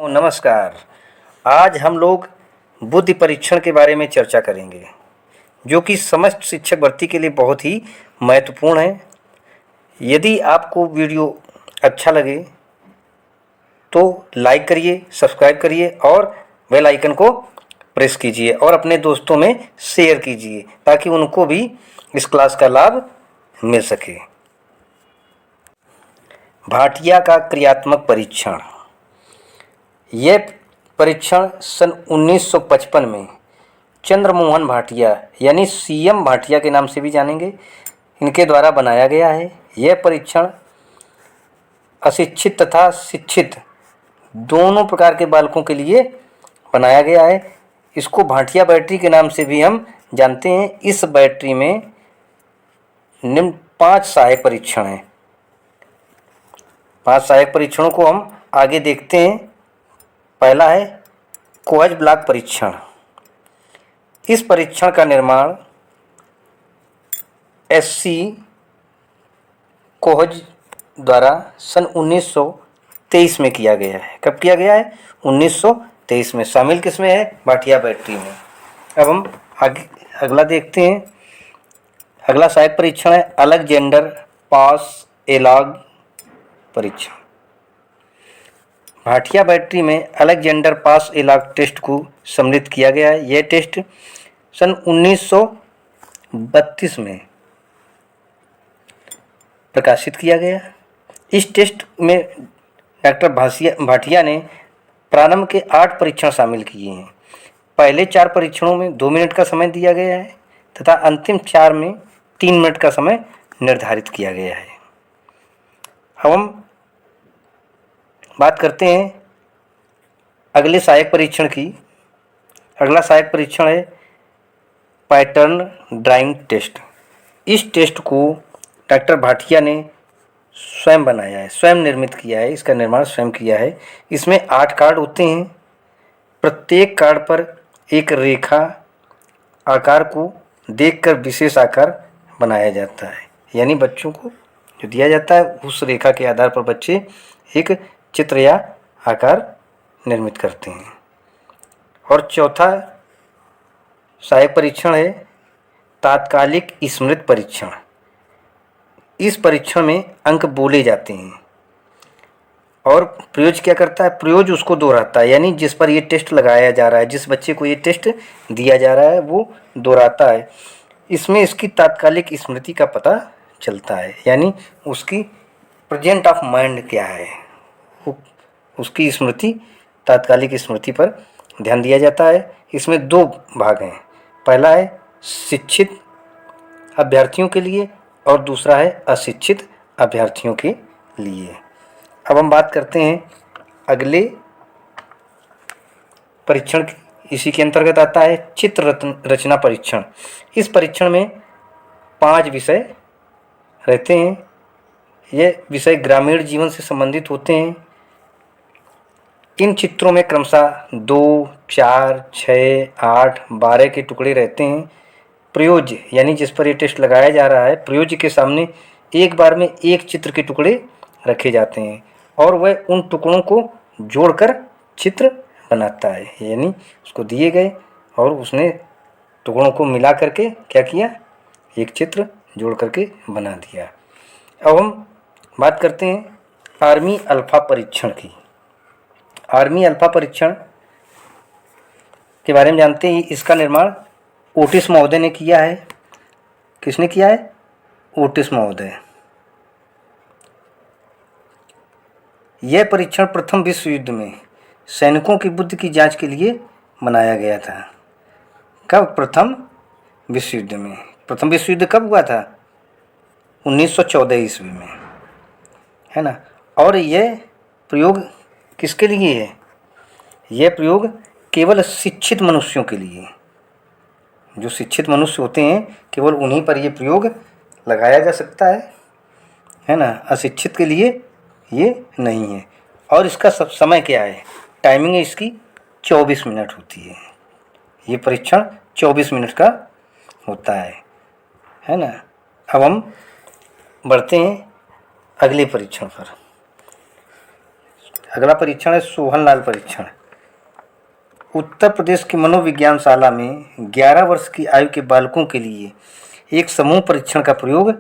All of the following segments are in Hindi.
नमस्कार। आज हम लोग बुद्धि परीक्षण के बारे में चर्चा करेंगे, जो कि समस्त शिक्षक भर्ती के लिए बहुत ही महत्वपूर्ण है। यदि आपको वीडियो अच्छा लगे तो लाइक करिए, सब्सक्राइब करिए और बेल आइकन को प्रेस कीजिए और अपने दोस्तों में शेयर कीजिए ताकि उनको भी इस क्लास का लाभ मिल सके। भाटिया का क्रियात्मक परीक्षण। यह परीक्षण सन 1955 में चंद्रमोहन भाटिया यानी सीएम भाटिया के नाम से भी जानेंगे, इनके द्वारा बनाया गया है। यह परीक्षण अशिक्षित तथा शिक्षित दोनों प्रकार के बालकों के लिए बनाया गया है। इसको भाटिया बैटरी के नाम से भी हम जानते हैं। इस बैटरी में निम्न 5 सहायक परीक्षण हैं। 5 सहायक परीक्षणों को हम आगे देखते हैं। पहला है कोहज ब्लॉक परीक्षण। इस परीक्षण का निर्माण एससी कोहज द्वारा सन 1923 में किया गया है। कब किया गया है? 1923 में। शामिल किसमें है? भाटिया बैटरी में। अब हम आगे अगला देखते हैं। अगला सहायक परीक्षण है अलेक्जेंडर पास एलाग परीक्षण। भाटिया बैटरी में अलेक्जेंडर पास एलाग टेस्ट को सम्मिलित किया गया है। यह टेस्ट सन 1932 में प्रकाशित किया गया। इस टेस्ट में डॉक्टर भाटिया ने प्रारंभ के 8 परीक्षण शामिल किए हैं। पहले 4 परीक्षणों में 2 मिनट का समय दिया गया है तथा अंतिम 4 में 3 मिनट का समय निर्धारित किया गया है। अब हम बात करते हैं अगले सहायक परीक्षण की। अगला सहायक परीक्षण है पैटर्न ड्राइंग टेस्ट। इस टेस्ट को डॉक्टर भाटिया ने स्वयं बनाया है, स्वयं निर्मित किया है, इसका निर्माण स्वयं किया है। इसमें 8 कार्ड होते हैं। प्रत्येक कार्ड पर एक रेखा आकार को देखकर विशेष आकार बनाया जाता है। यानी बच्चों को जो दिया जाता है उस रेखा के आधार पर बच्चे एक चित्र या आकार निर्मित करते हैं। और चौथा सहायक परीक्षण है तात्कालिक स्मृति परीक्षण। इस परीक्षण में अंक बोले जाते हैं और प्रयोज क्या करता है? प्रयोज उसको दोहराता है। यानी जिस पर ये टेस्ट लगाया जा रहा है, जिस बच्चे को ये टेस्ट दिया जा रहा है वो दोहराता है। इसमें इसकी तात्कालिक स्मृति का पता चलता है, यानी उसकी प्रेजेंट ऑफ माइंड क्या है, उसकी स्मृति, तात्कालिक स्मृति पर ध्यान दिया जाता है। इसमें 2 भाग हैं। पहला है शिक्षित अभ्यर्थियों के लिए और दूसरा है अशिक्षित अभ्यर्थियों के लिए। अब हम बात करते हैं अगले परीक्षण की। इसी के अंतर्गत आता है चित्र रचना परीक्षण। इस परीक्षण में 5 विषय रहते हैं। ये विषय ग्रामीण जीवन से संबंधित होते हैं। इन चित्रों में क्रमशः 2, 4, 6, 8, 12 के टुकड़े रहते हैं। प्रयोज्य यानी जिस पर ये टेस्ट लगाया जा रहा है, प्रयोज्य के सामने एक बार में एक चित्र के टुकड़े रखे जाते हैं और वह उन टुकड़ों को जोड़कर चित्र बनाता है। यानी उसको दिए गए और उसने टुकड़ों को मिला करके क्या किया? एक चित्र जोड़ करके बना दिया। अब हम बात करते हैं आर्मी अल्फा परीक्षण की। आर्मी अल्फा परीक्षण के बारे में जानते हैं। इसका निर्माण ओटिस महोदय ने किया है। किसने किया है? ओटिस महोदय। यह परीक्षण प्रथम विश्व युद्ध में सैनिकों की बुद्धि की जांच के लिए बनाया गया था। कब? प्रथम विश्व युद्ध में। प्रथम विश्व युद्ध कब हुआ था? 1914 ईस्वी में, है ना। और यह प्रयोग किसके लिए है? यह प्रयोग केवल शिक्षित मनुष्यों के लिए। जो शिक्षित मनुष्य होते हैं केवल उन्हीं पर यह प्रयोग लगाया जा सकता है ना। अशिक्षित के लिए ये नहीं है। और इसका सब समय क्या है? टाइमिंग इसकी 24 मिनट होती है। ये परीक्षण 24 मिनट का होता है ना। अब हम बढ़ते हैं अगले परीक्षण पर। अगला परीक्षण है सोहनलाल परीक्षण। उत्तर प्रदेश की मनोविज्ञानशाला में 11 वर्ष की आयु के बालकों के लिए एक समूह परीक्षण का प्रयोग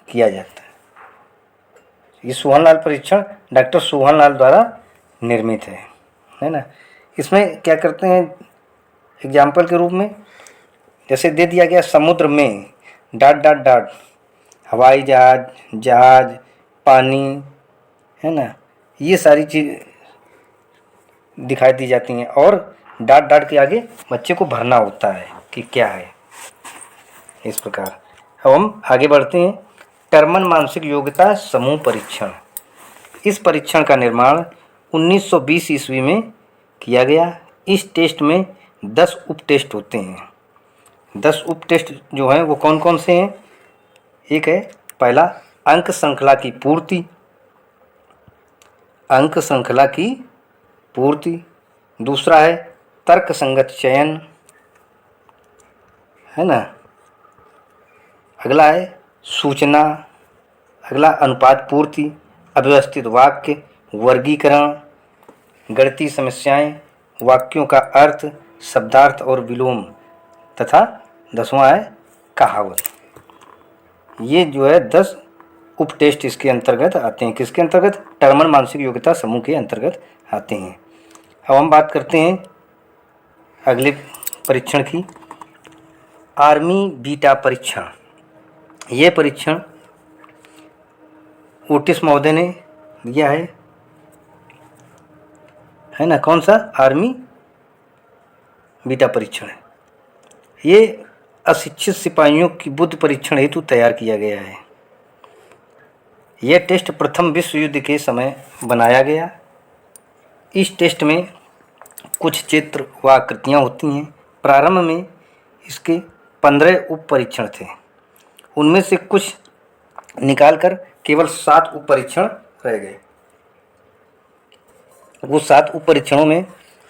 किया जाता है। ये सोहनलाल परीक्षण डॉक्टर सोहनलाल द्वारा निर्मित है ना। इसमें क्या करते हैं एग्जाम्पल के रूप में, जैसे दे दिया गया समुद्र में ... हवाई जहाज, जहाज, पानी, है ना, ये सारी चीज़ दिखाई दी जाती हैं और ... के आगे बच्चे को भरना होता है कि क्या है। इस प्रकार अब हम आगे बढ़ते हैं। टर्मन मानसिक योग्यता समूह परीक्षण। इस परीक्षण का निर्माण 1920 ईस्वी में किया गया। इस टेस्ट में 10 उप टेस्ट होते हैं। 10 उप टेस्ट जो हैं वो कौन कौन से हैं? एक है पहला अंक श्रृंखला की पूर्ति, अंक श्रृंखला की पूर्ति। दूसरा है तर्क संगत चयन, है ना। अगला है सूचना। अगला अनुपात पूर्ति, अव्यवस्थित वाक्य, वर्गीकरण, गणितीय समस्याएं, वाक्यों का अर्थ, शब्दार्थ और विलोम, तथा 10वां है कहावत। ये जो है 10 उप टेस्ट इसके अंतर्गत आते हैं। किसके अंतर्गत? टर्मन मानसिक योग्यता समूह के अंतर्गत आते हैं। अब हम बात करते हैं अगले परीक्षण की, आर्मी बीटा परीक्षण। ये परीक्षण ओटिस महोदय ने दिया है ना। कौन सा? आर्मी बीटा परीक्षण है। ये अशिक्षित सिपाहियों की बुद्धि परीक्षण हेतु तैयार किया गया है। यह टेस्ट प्रथम विश्व युद्ध के समय बनाया गया। इस टेस्ट में कुछ चित्र व आकृतियाँ होती हैं। प्रारंभ में इसके 15 उप परीक्षण थे। उनमें से कुछ निकालकर केवल 7 उप परीक्षण रह गए। वो 7 उप परीक्षणों में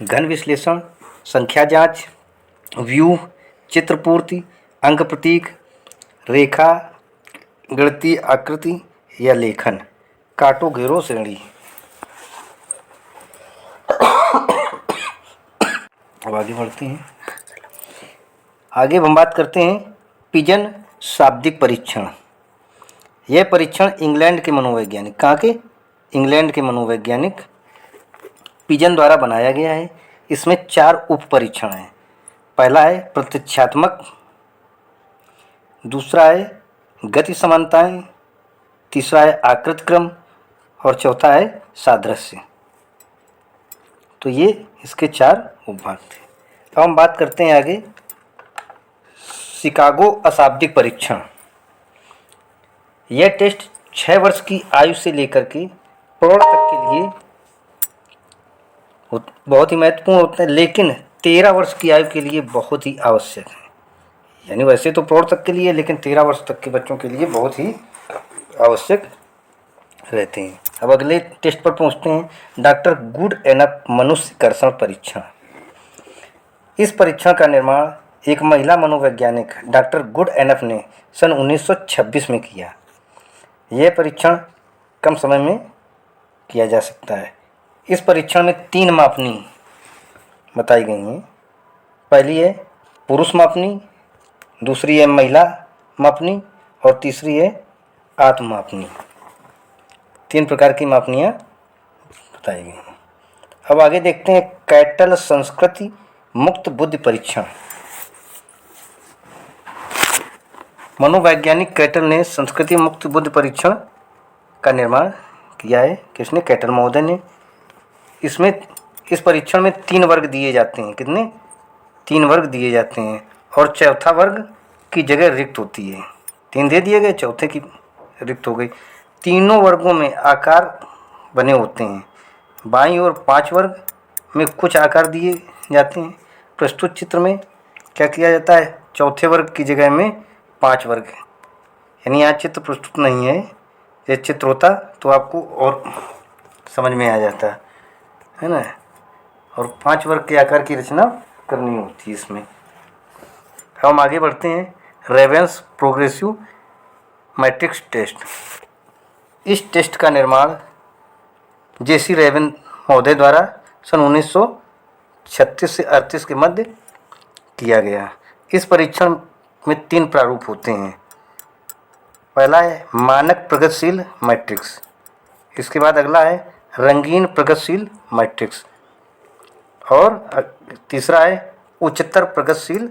घन विश्लेषण, संख्या जांच, व्यूह, चित्रपूर्ति, अंक प्रतीक, रेखा, गणितीय आकृति या लेखन, काटो घेरो श्रेणी। अब आगे बढ़ते हैं। आगे हम बात करते हैं पिजन शाब्दिक परीक्षण। यह परीक्षण इंग्लैंड के मनोवैज्ञानिक, कहाँ के? इंग्लैंड के मनोवैज्ञानिक पिजन द्वारा बनाया गया है। इसमें 4 उप परीक्षण हैं। पहला है प्रत्यक्षात्मक, दूसरा है गति समानताएं, तीसरा है आकृति क्रम और चौथा है सादृश्य। तो ये इसके 4 उपभाग थे। अब हम बात करते हैं आगे शिकागो अशाब्दिक परीक्षण। यह टेस्ट 6 वर्ष की आयु से लेकर के प्रौढ़ तक के लिए बहुत ही महत्वपूर्ण होता है, लेकिन 13 वर्ष की आयु के लिए बहुत ही आवश्यक है। यानी वैसे तो प्रौढ़ तक के लिए, लेकिन 13 वर्ष तक के बच्चों के लिए बहुत ही आवश्यक रहते हैं। अब अगले टेस्ट पर पहुंचते हैं। डॉक्टर गुड एनफ मनुष्य कर्षण परीक्षण। इस परीक्षण का निर्माण एक महिला मनोवैज्ञानिक डॉक्टर गुड एनफ ने सन 1926 में किया। यह परीक्षण कम समय में किया जा सकता है। इस परीक्षण में 3 मापनी बताई गई हैं। पहली है पुरुष मापनी, दूसरी है महिला मापनी और तीसरी है आत्म मापनी। 3 प्रकार की मापनियाँ बताई गई हैं। अब आगे देखते हैं कैटल संस्कृति मुक्त बुद्धि परीक्षण। मनोवैज्ञानिक कैटल ने संस्कृति मुक्त बुद्धि परीक्षण का निर्माण किया है। किसने? कैटल महोदय ने। इस परीक्षण में 3 वर्ग दिए जाते हैं। कितने? 3 वर्ग दिए जाते हैं और चौथा वर्ग की जगह रिक्त होती है। 3 दे दिए गए, चौथे की रिक्त हो गई। तीनों वर्गों में आकार बने होते हैं। बाईं ओर 5 वर्ग में कुछ आकार दिए जाते हैं। प्रस्तुत चित्र में क्या किया जाता है? चौथे वर्ग की जगह में 5 वर्ग है। यानी यहाँ चित्र प्रस्तुत नहीं है। ये चित्र होता तो आपको और समझ में आ जाता है ना। और 5 वर्ग के आकार की रचना करनी होती है इसमें। हम आगे बढ़ते हैं रेवेंस प्रोग्रेसिव मैट्रिक्स टेस्ट। इस टेस्ट का निर्माण जेसी रेवन महोदय द्वारा सन 1936 से 38 के मध्य किया गया। इस परीक्षण में 3 प्रारूप होते हैं। पहला है मानक प्रगतिशील मैट्रिक्स, इसके बाद अगला है रंगीन प्रगतिशील मैट्रिक्स और तीसरा है उच्चतर प्रगतिशील